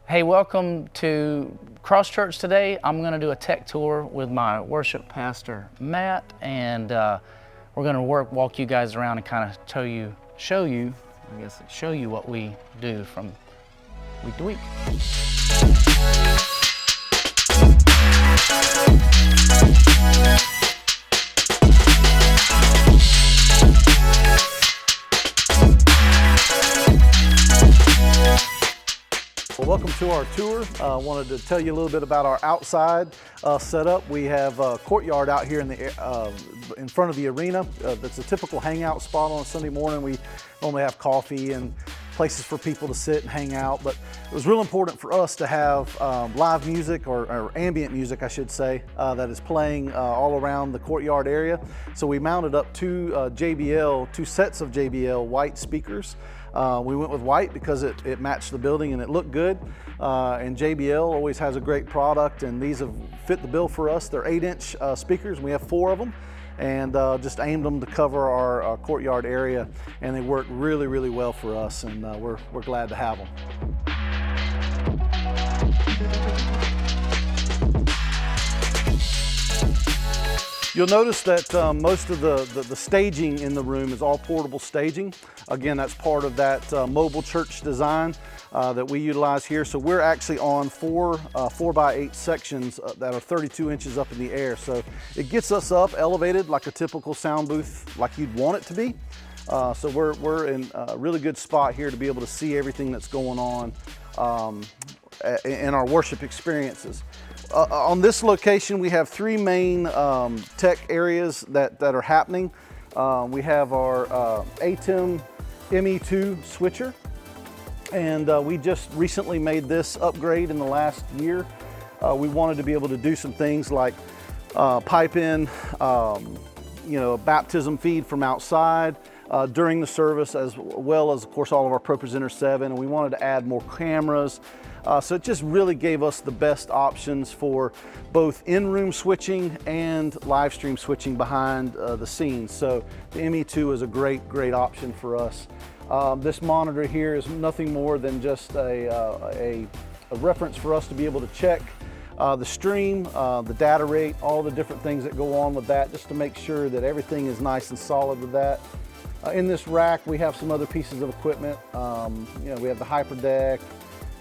Hey, welcome to Cross Church today. I'm going to do a tech tour with my worship pastor, Matt, and we're going to walk you guys around and kind of show you what we do from week to week. Well, welcome to our tour. I wanted to tell you a little bit about our outside setup. We have a courtyard out here in front of the arena. That's a typical hangout spot on a Sunday morning. We normally have coffee and places for people to sit and hang out, but it was real important for us to have live music or ambient music, I should say, that is playing all around the courtyard area. So we mounted up two sets of JBL white speakers. We went with white because it matched the building and it looked good. And JBL always has a great product, and these have fit the bill for us. They're 8-inch speakers, and we have 4 of them. And just aimed them to cover our courtyard area, and they work really, really well for us, and we're glad to have them. You'll notice that most of the staging in the room is all portable staging. Again, that's part of that mobile church design that we utilize here. So we're actually on 4x8 sections that are 32 inches up in the air. So it gets us up elevated like a typical sound booth, like you'd want it to be. So we're in a really good spot here to be able to see everything that's going on in our worship experiences. On this location, we have 3 main tech areas that are happening. We have our ATEM ME2 switcher, and we just recently made this upgrade in the last year. We wanted to be able to do some things like pipe in, a baptism feed from outside during the service, as well as, of course, all of our ProPresenter 7, and we wanted to add more cameras. So it just really gave us the best options for both in-room switching and live stream switching behind the scenes. So the ME2 is a great option for us. This monitor here is nothing more than just a reference for us to be able to check the stream, the data rate, all the different things that go on with that, just to make sure that everything is nice and solid with that. In this rack, we have some other pieces of equipment. We have the HyperDeck,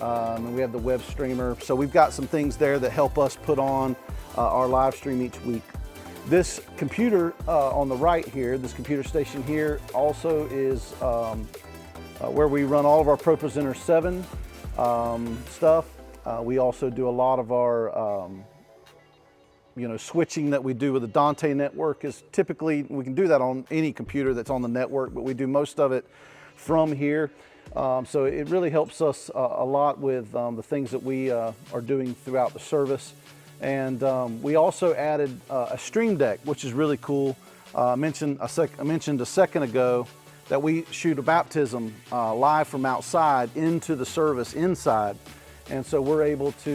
and we have the web streamer. So we've got some things there that help us put on our live stream each week. This computer on the right here, this computer station here, also is where we run all of our ProPresenter 7 stuff. We also do a lot of our switching that we do with the Dante network. Is typically, we can do that on any computer that's on the network, but we do most of it from here. So it really helps us a lot with the things that we are doing throughout the service. And we also added a stream deck, which is really cool. I mentioned a second ago that we shoot a baptism live from outside into the service inside. And so we're able to,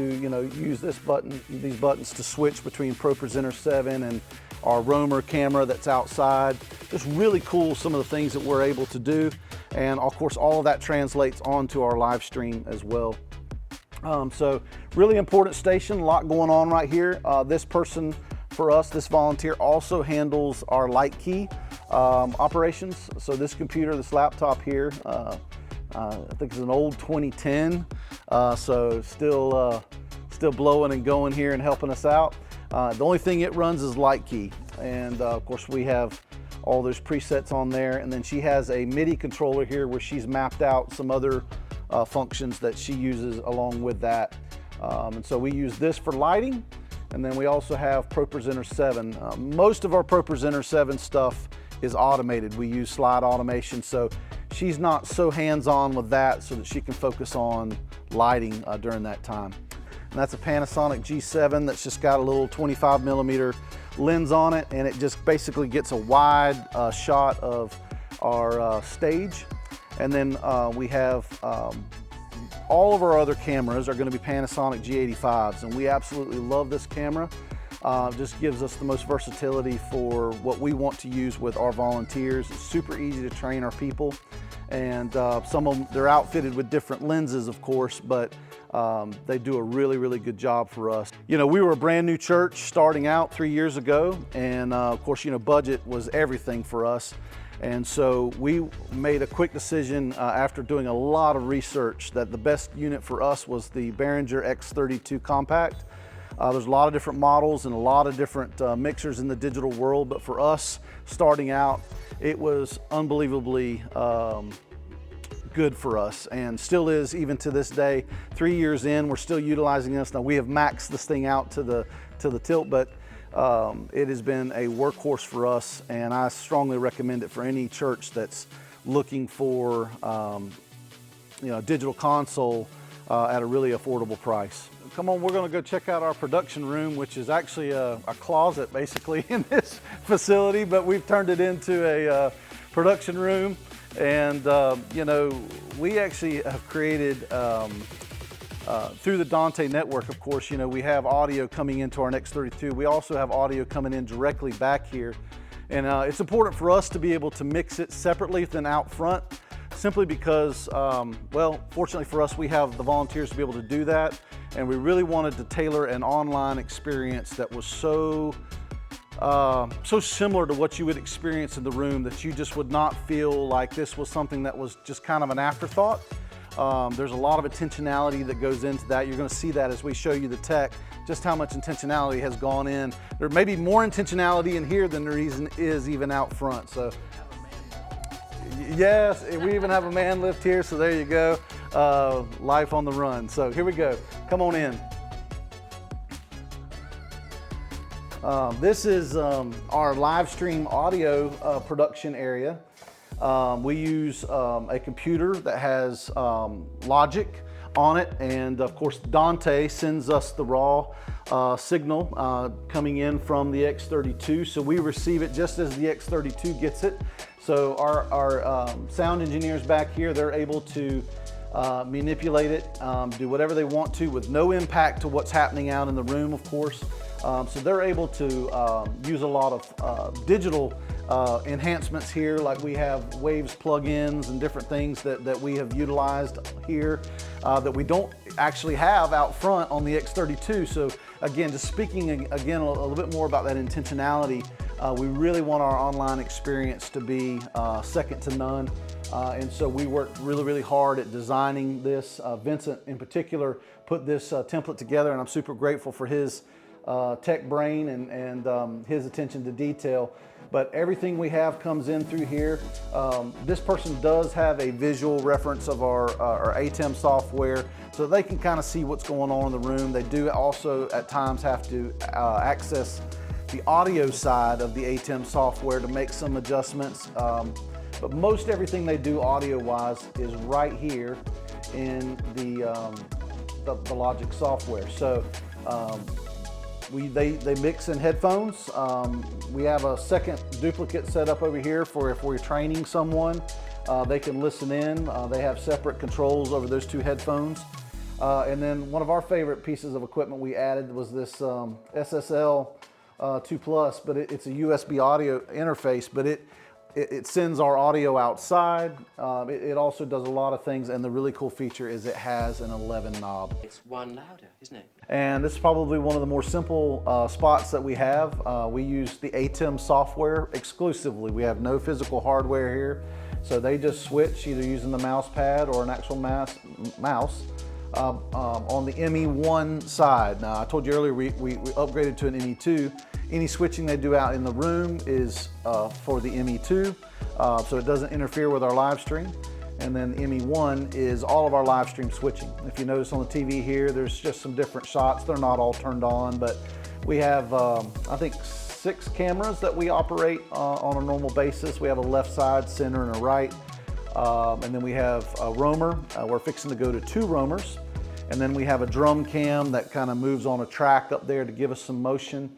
use these buttons to switch between ProPresenter 7 and our roamer camera that's outside. Just really cool, some of the things that we're able to do. And of course, all of that translates onto our live stream as well. So really important station, a lot going on right here. This person for us, this volunteer, also handles our light key operations. So this computer, this laptop here, I think it's an old 2010, so still blowing and going here and helping us out. The only thing it runs is light key, and of course we have all those presets on there. And then she has a MIDI controller here where she's mapped out some other functions that she uses along with that. And so we use this for lighting, and then we also have ProPresenter 7. Most of our ProPresenter 7 stuff is automated. We use slide automation, so she's not so hands-on with that, so that she can focus on lighting during that time. And that's a Panasonic G7 that's just got a little 25mm lens on it, and it just basically gets a wide shot of our stage. And then we have all of our other cameras are going to be Panasonic G85s, and we absolutely love this camera. Just gives us the most versatility for what we want to use with our volunteers. It's super easy to train our people, and some of them, they're outfitted with different lenses, of course, but they do a really, really good job for us. You know, we were a brand new church starting out 3 years ago, and of course, you know, budget was everything for us. And so we made a quick decision after doing a lot of research that the best unit for us was the Behringer X32 Compact. There's a lot of different models and a lot of different mixers in the digital world, but for us starting out, it was unbelievably good for us, and still is even to this day. 3 years in, we're still utilizing this. Now we have maxed this thing out to the tilt, but it has been a workhorse for us, and I strongly recommend it for any church that's looking for you know, a digital console at a really affordable price. Come on, we're going to go check out our production room, which is actually a closet basically in this facility, but we've turned it into a production room. And you know, we actually have created through the Dante network, of course, you know, we have audio coming into our X32. We also have audio coming in directly back here. And it's important for us to be able to mix it separately than out front, simply because, well, fortunately for us, we have the volunteers to be able to do that. And we really wanted to tailor an online experience that was so similar to what you would experience in the room that you just would not feel like this was something that was just kind of an afterthought. There's a lot of intentionality that goes into that. You're going to see that as we show you the tech, just how much intentionality has gone in. There may be more intentionality in here than there is even out front. So, yes, we even have a man lift here, so there you go. Life on the run. So here we go. Come on in. This is our live stream audio production area. We use a computer that has Logic on it, and of course Dante sends us the raw signal coming in from the X32, so we receive it just as the X32 gets it. So our sound engineers back here, they're able to manipulate it, do whatever they want to with no impact to what's happening out in the room, of course. So they're able to use a lot of digital enhancements here, like we have Waves plugins and different things that we have utilized here that we don't actually have out front on the X32. So again, just speaking again a little bit more about that intentionality, we really want our online experience to be second to none. And so we worked really, really hard at designing this. Vincent in particular put this template together, and I'm super grateful for his tech brain and his attention to detail. But everything we have comes in through here. This person does have a visual reference of our ATEM software, so they can kind of see what's going on in the room. They do also at times have to access the audio side of the ATEM software to make some adjustments. But most everything they do audio-wise is right here in the Logic software. So they mix in headphones. We have a second duplicate set up over here for if we're training someone, they can listen in. They have separate controls over those two headphones. And then one of our favorite pieces of equipment we added was this SSL 2 Plus, but it's a USB audio interface, but it sends our audio outside. It also does a lot of things, and the really cool feature is it has an 11 knob. It's one louder, isn't it? And this is probably one of the more simple spots that we have. We use the ATEM software exclusively. We have no physical hardware here. So they just switch either using the mouse pad or an actual mouse on the ME1 side. Now I told you earlier we upgraded to an ME2. Any switching they do out in the room is for the ME2, so it doesn't interfere with our live stream. And then ME1 is all of our live stream switching. If you notice on the TV here, there's just some different shots. They're not all turned on, but we have, I think, 6 cameras that we operate on a normal basis. We have a left side, center, and a right. And then we have a roamer. We're fixing to go to 2 roamers. And then we have a drum cam that kind of moves on a track up there to give us some motion.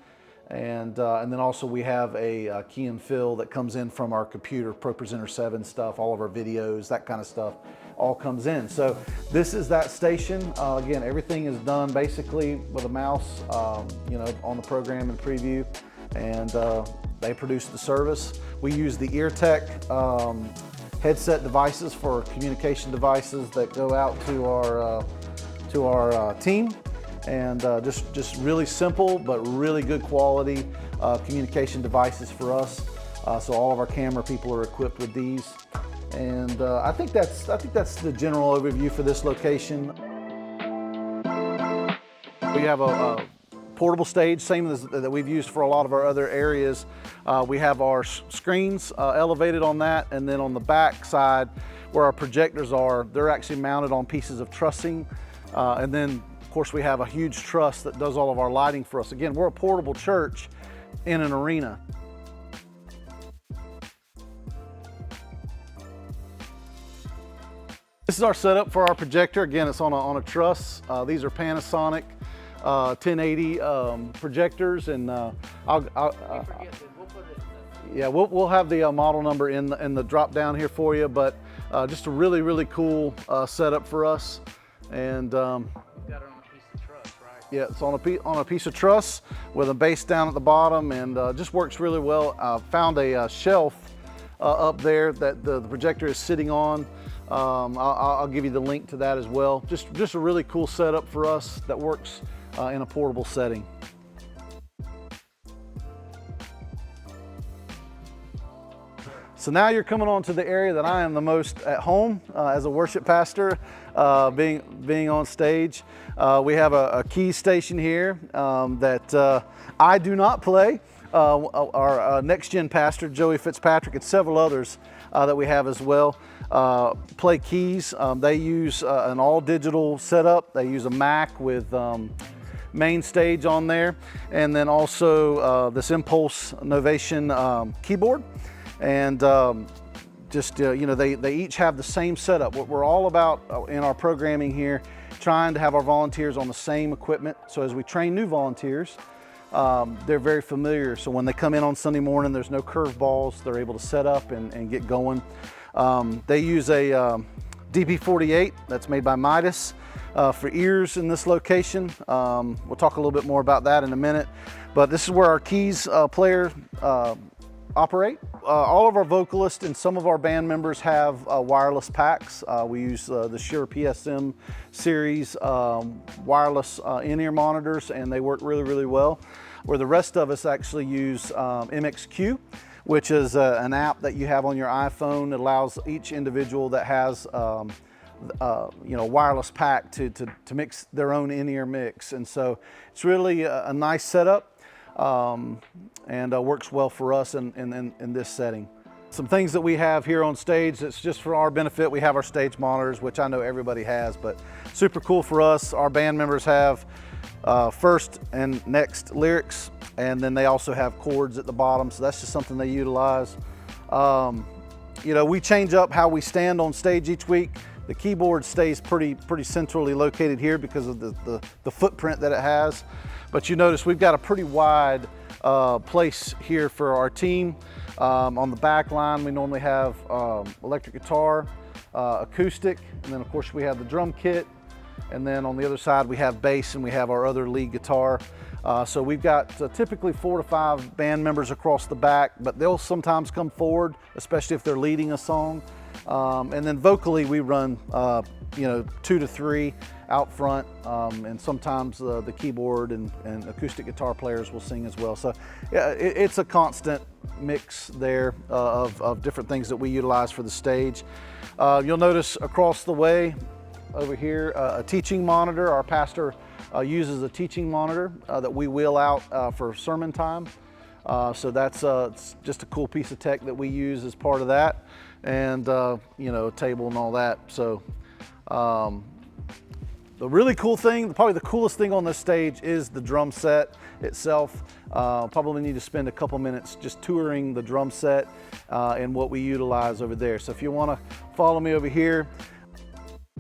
And then also we have a key and fill that comes in from our computer, ProPresenter 7 stuff, all of our videos, that kind of stuff. all comes in. So this is that station. Again, everything is done basically with a mouse, you know, on the program and preview, and they produce the service. We use the EarTech headset devices for communication devices that go out to our team, and just really simple but really good quality communication devices for us. So all of our camera people are equipped with these, and I think that's the general overview for this location. We have a portable stage, same as that we've used for a lot of our other areas. We have our screens elevated on that, and then on the back side where our projectors are, they're actually mounted on pieces of trussing. And then of course we have a huge truss that does all of our lighting for us. Again, we're a portable church in an arena. This is our setup for our projector. Again, it's on a truss. These are Panasonic 1080 projectors, and yeah, we'll have the model number in the drop down here for you, but just a really cool setup for us. And You've got it on a piece of truss, right? yeah, it's on a piece of truss with a base down at the bottom, and just works really well. Found a shelf up there that the projector is sitting on. I'll give you the link to that as well. Just a really cool setup for us that works in a portable setting. So now you're coming on to the area that I am the most at home as a worship pastor, being on stage. We have a keys station here that I do not play. Our next gen pastor, Joey Fitzpatrick, and several others that we have as well, play keys. They use an all digital setup. They use a Mac with main stage on there, and then also this Impulse Novation keyboard. And you know, they each have the same setup. What we're all about in our programming here, trying to have our volunteers on the same equipment. So as we train new volunteers, they're very familiar. So when they come in on Sunday morning, there's no curveballs. They're able to set up and get going. They use a DP48 that's made by Midas for ears in this location. We'll talk a little bit more about that in a minute. But this is where our keys player operate. All of our vocalists and some of our band members have wireless packs. We use the Shure PSM series wireless in-ear monitors, and they work really well. Where the rest of us actually use MXQ, which is an app that you have on your iPhone that allows each individual that has you know, wireless pack to mix their own in-ear mix. And so it's really a nice setup. And works well for us in this setting. Some things that we have here on stage that's just for our benefit. We have our stage monitors, which I know everybody has, but super cool for us. Our band members have first and next lyrics, and then they also have chords at the bottom, so that's just something they utilize. You know, we change up how we stand on stage each week. The keyboard stays pretty centrally located here because of the footprint that it has. But you notice we've got a pretty wide place here for our team. On the back line, we normally have electric guitar, acoustic, and then of course we have the drum kit. And then on the other side, we have bass and we have our other lead guitar. So we've got typically 4 to 5 band members across the back, but they'll sometimes come forward, especially if they're leading a song. And then vocally, we run you know, 2 to 3 out front, and sometimes the keyboard and acoustic guitar players will sing as well. So yeah, it's a constant mix there of different things that we utilize for the stage. You'll notice across the way over here a teaching monitor. Our pastor uses a teaching monitor that we wheel out for sermon time. So that's it's just a cool piece of tech that we use as part of that, and you know, a table and all that. So the really cool thing, probably the coolest thing on this stage, is the drum set itself. Probably need to spend a couple minutes just touring the drum set and what we utilize over there. So if you want to follow me over here.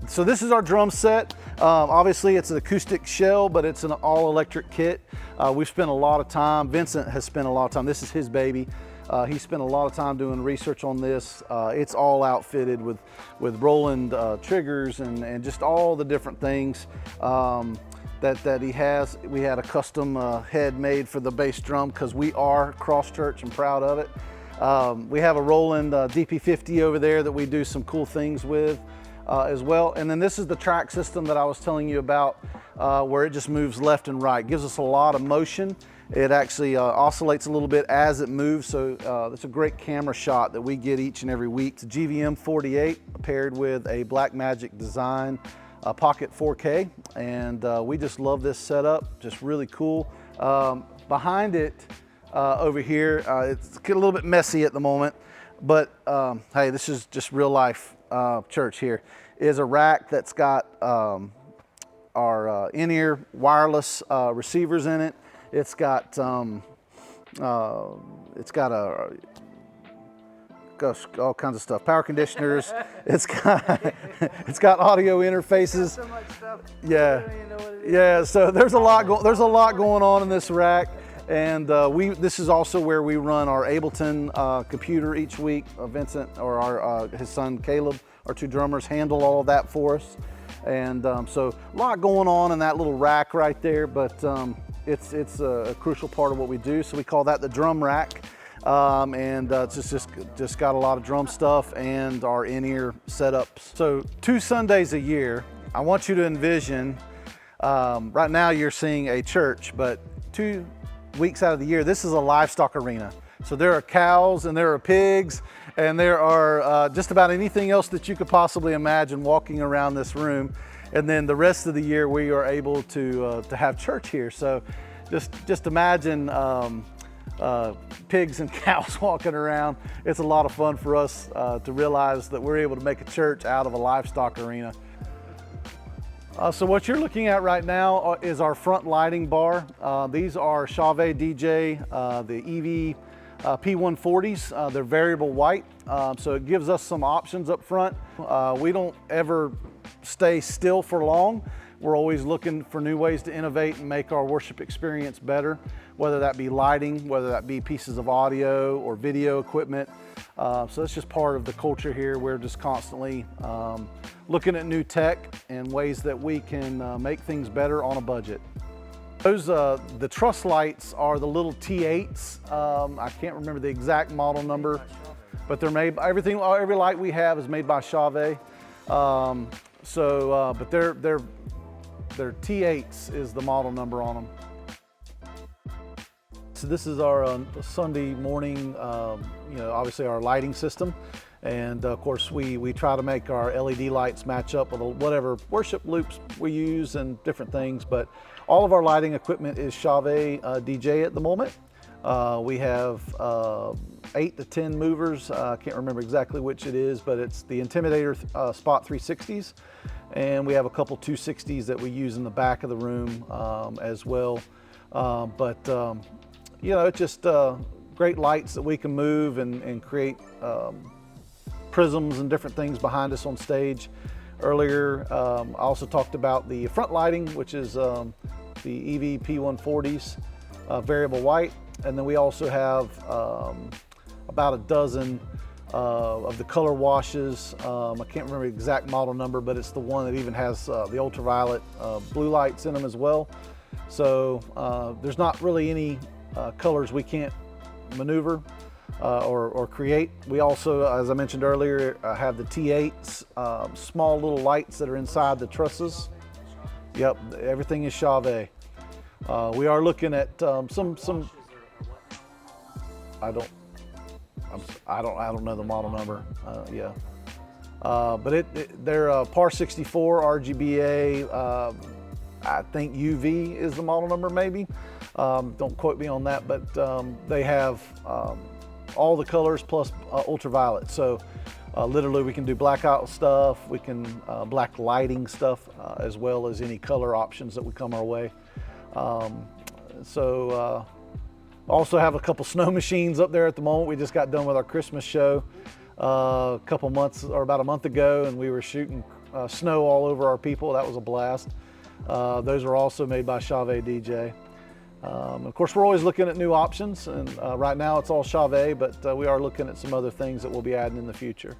So this is our drum set. Obviously it's an acoustic shell, but it's an all electric kit. We've spent a lot of time, Vincent has spent a lot of time, this is his baby. He spent a lot of time doing research on this. It's all outfitted with Roland triggers and just all the different things that he has. We had a custom head made for the bass drum because we are Cross Church and proud of it. We have a Roland DP50 over there that we do some cool things with as well. And then this is the track system that I was telling you about where it just moves left and right. Gives us a lot of motion. It actually oscillates a little bit as it moves, so it's a great camera shot that we get each and every week. It's a GVM 48 paired with a Blackmagic Design Pocket 4K, and we just love this setup, just really cool. Behind it over here, it's a little bit messy at the moment, but hey, this is just real life church here, is a rack that's got our in-ear wireless receivers in it. It's got all kinds of stuff, power conditioners. It's got audio interfaces. So much stuff. Yeah, I don't even know what it is. yeah. So there's a lot going on in this rack, and this is also where we run our Ableton computer each week. Vincent or his son Caleb, our two drummers, handle all of that for us, and so a lot going on in that little rack right there. But it's a crucial part of what we do. So we call that the drum rack. And it's just got a lot of drum stuff and our in-ear setups. So 2 Sundays a year, I want you to envision, right now you're seeing a church, but 2 weeks out of the year, this is a livestock arena. So there are cows and there are pigs and there are just about anything else that you could possibly imagine walking around this room. And then the rest of the year, we are able to have church here. So just imagine pigs and cows walking around. It's a lot of fun for us to realize that we're able to make a church out of a livestock arena. So what you're looking at right now is our front lighting bar. These are Chauvet DJ, the EV P140s. They're variable white, so it gives us some options up front. We don't ever stay still for long. We're always looking for new ways to innovate and make our worship experience better, whether that be lighting, whether that be pieces of audio or video equipment. So it's just part of the culture here. We're just constantly looking at new tech and ways that we can make things better on a budget. Those, the truss lights are the little T8s. I can't remember the exact model number, but they're made, every light we have is made by Chauvet. But their T8s is the model number on them. So this is our Sunday morning, obviously our lighting system. And of course we try to make our LED lights match up with whatever worship loops we use and different things. But all of our lighting equipment is Chauvet DJ at the moment. We have 8 to 10 movers. I can't remember exactly which it is, but it's the Intimidator Spot 360s. And we have a couple 260s that we use in the back of the room as well. It's just great lights that we can move and create prisms and different things behind us on stage. Earlier, I also talked about the front lighting, which is the EV P140s, variable white. And then we also have about a dozen of the color washes. I can't remember the exact model number, but it's the one that even has the ultraviolet blue lights in them as well. So there's not really any colors we can't maneuver or create. We also, as I mentioned earlier, have the T8s, small little lights that are inside the trusses. Yep, everything is Chauvet. We are looking at some. I don't know the model number. But they're PAR 64 RGBA. I think UV is the model number, maybe. Don't quote me on that, but they have all the colors plus ultraviolet. So literally we can do blackout stuff, we can black lighting stuff, as well as any color options that would come our way. Also have a couple snow machines up there at the moment. We just got done with our Christmas show a couple months, or about a month ago, and we were shooting snow all over our people. That was a blast. Those are also made by Chauvet DJ. Of course, we're always looking at new options, and right now it's all Chauvet, but we are looking at some other things that we'll be adding in the future.